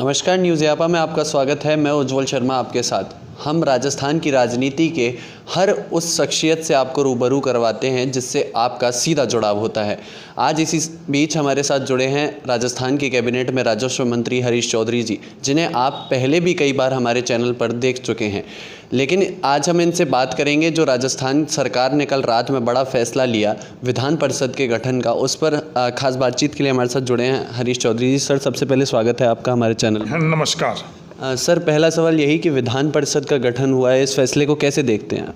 नमस्कार, न्यूज़ यापा में आपका स्वागत है। मैं उज्ज्वल शर्मा आपके साथ। हम राजस्थान की राजनीति के हर उस शख्सियत से आपको रूबरू करवाते हैं जिससे आपका सीधा जुड़ाव होता है। आज इसी बीच हमारे साथ जुड़े हैं राजस्थान की कैबिनेट में राजस्व मंत्री हरीश चौधरी जी, जिन्हें आप पहले भी कई बार हमारे चैनल पर देख चुके हैं। लेकिन आज हम इनसे बात करेंगे जो राजस्थान सरकार ने कल रात में बड़ा फैसला लिया विधान परिषद के गठन का, उस पर खास बातचीत के लिए हमारे साथ जुड़े हैं हरीश चौधरी जी। सर, सबसे पहले स्वागत है आपका हमारे चैनल में। नमस्कार। सर, पहला सवाल यही कि विधान परिषद का गठन हुआ है, इस फैसले को कैसे देखते हैं आप?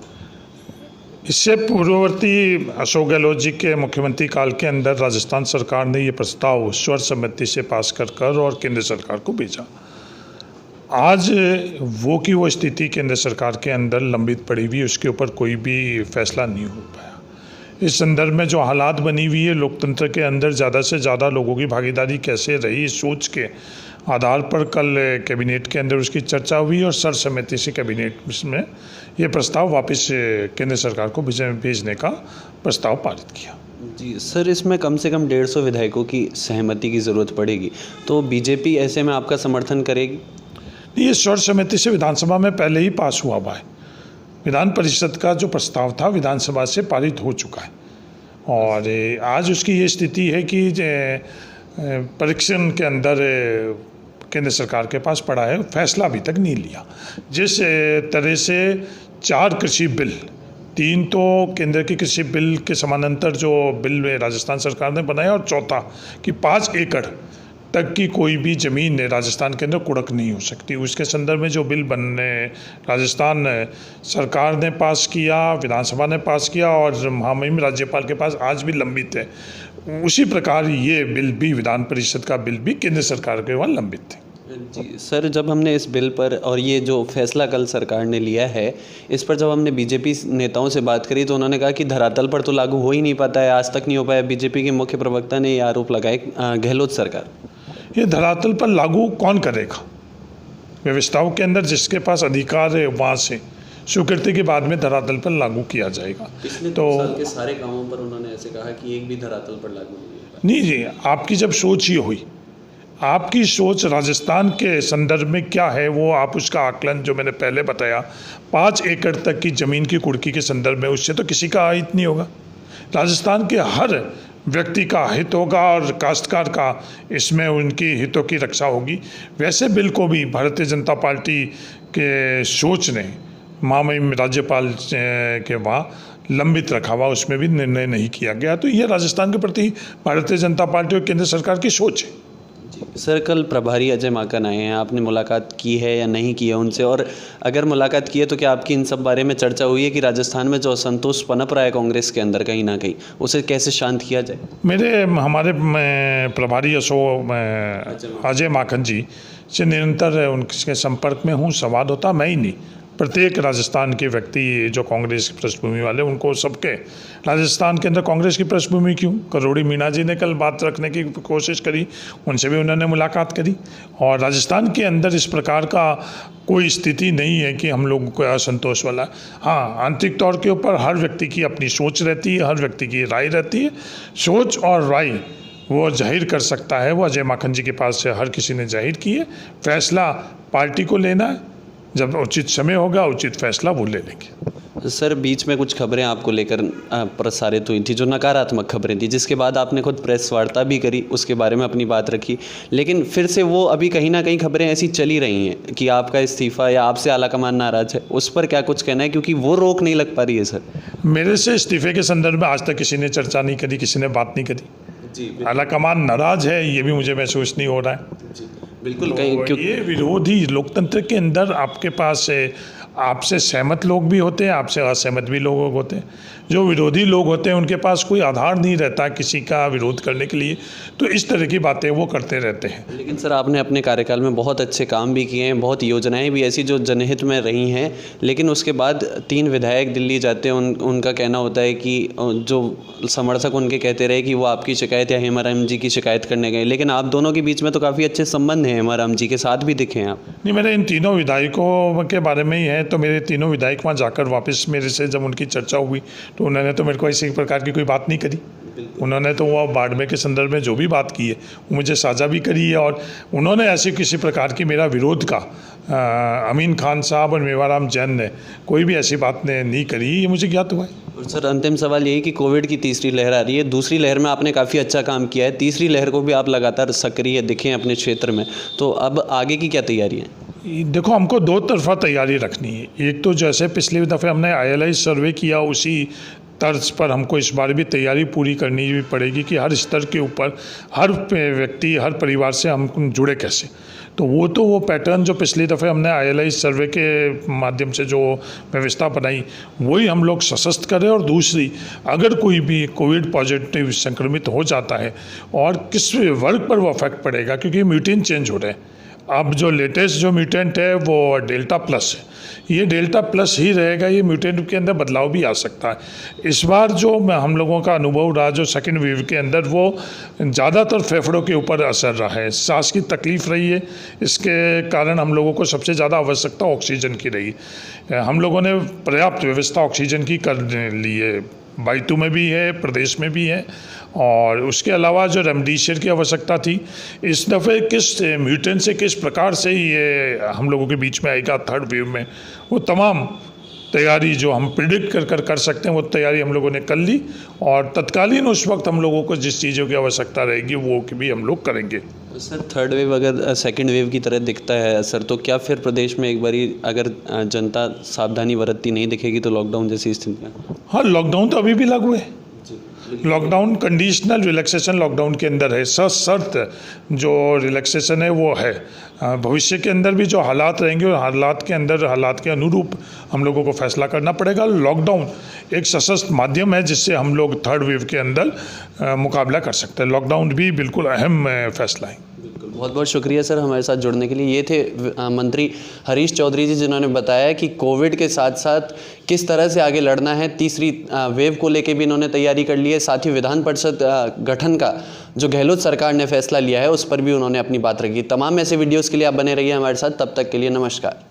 इससे पूर्ववर्ती अशोक गहलोत जी के मुख्यमंत्री काल के अंदर राजस्थान सरकार ने ये प्रस्ताव सर्वसम्मति से पास कर और केंद्र सरकार को भेजा। आज वो स्थिति केंद्र सरकार के अंदर लंबित पड़ी हुई, उसके ऊपर कोई भी फैसला नहीं हो पाया। इस संदर्भ में जो हालात बनी हुई है, लोकतंत्र के अंदर ज़्यादा से ज़्यादा लोगों की भागीदारी कैसे रही, इस सोच के आधार पर कल कैबिनेट के अंदर उसकी चर्चा हुई और सर्वसम्मति से कैबिनेट में ये प्रस्ताव वापस केंद्र सरकार को भेजने का प्रस्ताव पारित किया। जी सर, इसमें कम से कम 150 विधायकों की सहमति की ज़रूरत पड़ेगी, तो बीजेपी ऐसे में आपका समर्थन करेगी? ये सर्वसम्मति से विधानसभा में पहले ही पास हुआ है। विधान परिषद का जो प्रस्ताव था विधानसभा से पारित हो चुका है और आज उसकी ये स्थिति है कि परीक्षण के अंदर केंद्र सरकार के पास पड़ा है, फैसला अभी तक नहीं लिया। जिस तरह से 4 कृषि बिल, 3 तो केंद्र के कृषि बिल के समानांतर जो बिल राजस्थान सरकार ने बनाया और चौथा कि 5 एकड़ तक की कोई भी ज़मीन राजस्थान के अंदर कुड़क नहीं हो सकती, उसके संदर्भ में जो बिल बनने राजस्थान सरकार ने पास किया, विधानसभा ने पास किया और महामहिम राज्यपाल के पास आज भी लंबित है, उसी प्रकार ये बिल भी, विधान परिषद का बिल भी केंद्र सरकार के वहाँ लंबित थे। जी सर, जब हमने इस बिल पर और ये जो फैसला कल सरकार ने लिया है इस पर जब हमने बीजेपी नेताओं से बात करी तो उन्होंने कहा कि धरातल पर तो लागू हो ही नहीं पाता है, आज तक नहीं हो पाया। बीजेपी के मुख्य प्रवक्ता ने ये आरोप लगाए गहलोत सरकार। ये धरातल पर लागू कौन करेगा? व्यवस्थाओं के अंदर जिसके पास अधिकार है वहाँ से स्वीकृति के बाद में धरातल पर लागू किया जाएगा। तो के सारे कामों पर उन्होंने ऐसे कहा कि एक भी धरातल पर लागू नहीं जी, आपकी जब सोच ये हुई, आपकी सोच राजस्थान के संदर्भ में क्या है वो आप उसका आकलन जो मैंने पहले बताया 5 एकड़ तक की ज़मीन की कुर्की के संदर्भ में, उससे तो किसी का हित नहीं होगा। राजस्थान के हर व्यक्ति का हित होगा और काश्तकार का इसमें उनकी हितों की रक्षा होगी। वैसे बिल को भी भारतीय जनता पार्टी के सोच ने महामहिम राज्यपाल के वहाँ लंबित रखा हुआ, उसमें भी निर्णय नहीं किया गया। तो ये राजस्थान के प्रति भारतीय जनता पार्टी और केंद्र सरकार की सोच है। सर, कल प्रभारी अजय माकन आए हैं, आपने मुलाकात की है या नहीं की है उनसे, और अगर मुलाकात की है तो क्या आपकी इन सब बारे में चर्चा हुई है कि राजस्थान में जो असंतोष पनप रहा है कांग्रेस के अंदर कहीं ना कहीं, उसे कैसे शांत किया जाए? हमारे प्रभारी अजय माकन जी से निरंतर उनके संपर्क में हूँ, संवाद होता मैं ही नहीं, प्रत्येक राजस्थान के व्यक्ति जो कांग्रेस की पृष्ठभूमि वाले उनको सबके राजस्थान के अंदर कांग्रेस की पृष्ठभूमि क्यों, करोड़ी मीणा जी ने कल बात रखने की कोशिश करी, उनसे भी उन्होंने मुलाकात करी और राजस्थान के अंदर इस प्रकार का कोई स्थिति नहीं है कि हम लोगों को असंतोष वाला। हाँ, आंतरिक तौर के ऊपर हर व्यक्ति की अपनी सोच रहती है, हर व्यक्ति की राय रहती है, सोच और राय वो जाहिर कर सकता है, वो अजय माकन जी के पास से हर किसी ने जाहिर की है। फैसला पार्टी को लेना है, जब उचित समय होगा उचित फैसला वो ले लेंगे। सर, बीच में कुछ खबरें आपको लेकर प्रसारित हुई थी जो नकारात्मक खबरें थी, जिसके बाद आपने खुद प्रेस वार्ता भी करी, उसके बारे में अपनी बात रखी, लेकिन फिर से वो अभी कहीं ना कहीं खबरें ऐसी चली रही हैं कि आपका इस्तीफ़ा या आपसे आलाकमान नाराज है, उस पर क्या कुछ कहना है, क्योंकि वो रोक नहीं लग पा रही है? सर, मेरे से इस्तीफे के संदर्भ में आज तक किसी ने चर्चा नहीं करी, किसी ने बात नहीं करी। जी, आलाकमान नाराज है ये भी मुझे महसूस नहीं हो रहा है। जी बिल्कुल। तो ये विरोधी लोकतंत्र के अंदर आपके पास आपसे सहमत लोग भी होते हैं, आपसे असहमत भी लोग होते हैं। जो विरोधी लोग होते हैं उनके पास कोई आधार नहीं रहता किसी का विरोध करने के लिए, तो इस तरह की बातें वो करते रहते हैं। लेकिन सर, आपने अपने कार्यकाल में बहुत अच्छे काम भी किए हैं, बहुत योजनाएं भी ऐसी जो जनहित में रही हैं, लेकिन उसके बाद 3 विधायक दिल्ली जाते हैं, उनका कहना होता है कि जो समर्थक उनके कहते रहे कि वो आपकी शिकायत या हेमाराम जी की शिकायत करने गए, लेकिन आप दोनों के बीच में तो काफ़ी अच्छे संबंध हैं, हेमाराम जी के साथ भी दिखे हैं आप। नहीं, मेरे इन तीनों विधायकों के बारे में ही है, तो मेरे तीनों विधायक वहाँ जाकर वापस मेरे से जब उनकी चर्चा हुई तो उन्होंने तो मेरे को इसी प्रकार की कोई बात नहीं करी। उन्होंने तो वो बाड़मेर के संदर्भ में जो भी बात की है वो मुझे साझा भी करी है, और उन्होंने ऐसे किसी प्रकार की मेरा विरोध का अमीन खान साहब और मेवाराम जैन ने कोई भी ऐसी बात ने नहीं करी, ये मुझे ज्ञात हुआ है। और सर अंतिम सवाल यही कि कोविड की तीसरी लहर आ रही है, दूसरी लहर में आपने काफ़ी अच्छा काम किया है, तीसरी लहर को भी आप लगातार सक्रिय दिखें अपने क्षेत्र में, तो अब आगे की क्या तैयारी है? देखो, हमको दो तरफा तैयारी रखनी है। एक तो जैसे पिछली दफ़े हमने ILI सर्वे किया, उसी तर्ज पर हमको इस बार भी तैयारी पूरी करनी भी पड़ेगी कि हर स्तर के ऊपर हर व्यक्ति, हर परिवार से हम जुड़े कैसे। तो वो पैटर्न जो पिछली दफ़े हमने ILI सर्वे के माध्यम से जो व्यवस्था बनाई, वही हम लोग सशक्त करें। और दूसरी, अगर कोई भी कोविड पॉजिटिव संक्रमित हो जाता है और किस वर्ग पर वो अफेक्ट पड़ेगा, क्योंकि म्यूटेंट चेंज हो रहे हैं। अब जो लेटेस्ट जो म्यूटेंट है वो डेल्टा प्लस है, ये डेल्टा प्लस ही रहेगा, ये म्यूटेंट के अंदर बदलाव भी आ सकता है। इस बार जो हम लोगों का अनुभव रहा जो सेकेंड वेव के अंदर, वो ज़्यादातर फेफड़ों के ऊपर असर रहा है, सांस की तकलीफ़ रही है, इसके कारण हम लोगों को सबसे ज़्यादा आवश्यकता ऑक्सीजन की रही। हम लोगों ने पर्याप्त व्यवस्था ऑक्सीजन की कर ली है, बाइटू में भी है, प्रदेश में भी है, और उसके अलावा जो रेमडेसिविर की आवश्यकता थी, इस दफ़े किस म्यूटेंट से किस प्रकार से ये हम लोगों के बीच में आएगा थर्ड वेव में, वो तमाम तैयारी जो हम प्रिडिक्ट कर सकते हैं, वो तैयारी हम लोगों ने कर ली। और तत्कालीन उस वक्त हम लोगों को जिस चीज़ों की आवश्यकता रहेगी वो भी हम लोग करेंगे। सर थर्ड वेव अगर सेकेंड वेव की तरह दिखता है सर, तो क्या फिर प्रदेश में एक बारी अगर जनता सावधानी बरतती नहीं दिखेगी तो लॉकडाउन जैसी स्थिति? हाँ, लॉकडाउन तो अभी भी लागू है। लॉकडाउन कंडीशनल रिलैक्सेशन लॉकडाउन के अंदर है, सशर्त जो रिलैक्सेशन है वो है। भविष्य के अंदर भी जो हालात रहेंगे, और हालात के अंदर हालात के अनुरूप हम लोगों को फैसला करना पड़ेगा। लॉकडाउन एक सशक्त माध्यम है जिससे हम लोग थर्ड वेव के अंदर मुकाबला कर सकते हैं। लॉकडाउन भी बिल्कुल अहम फैसला है। बहुत बहुत शुक्रिया सर हमारे साथ जुड़ने के लिए। ये थे मंत्री हरीश चौधरी जी, जिन्होंने बताया कि कोविड के साथ साथ किस तरह से आगे लड़ना है। तीसरी वेव को लेके भी इन्होंने तैयारी कर ली है। साथ ही विधान परिषद गठन का जो गहलोत सरकार ने फैसला लिया है उस पर भी उन्होंने अपनी बात रखी। तमाम ऐसे वीडियोज़ के लिए आप बने रहिए हमारे साथ। तब तक के लिए नमस्कार।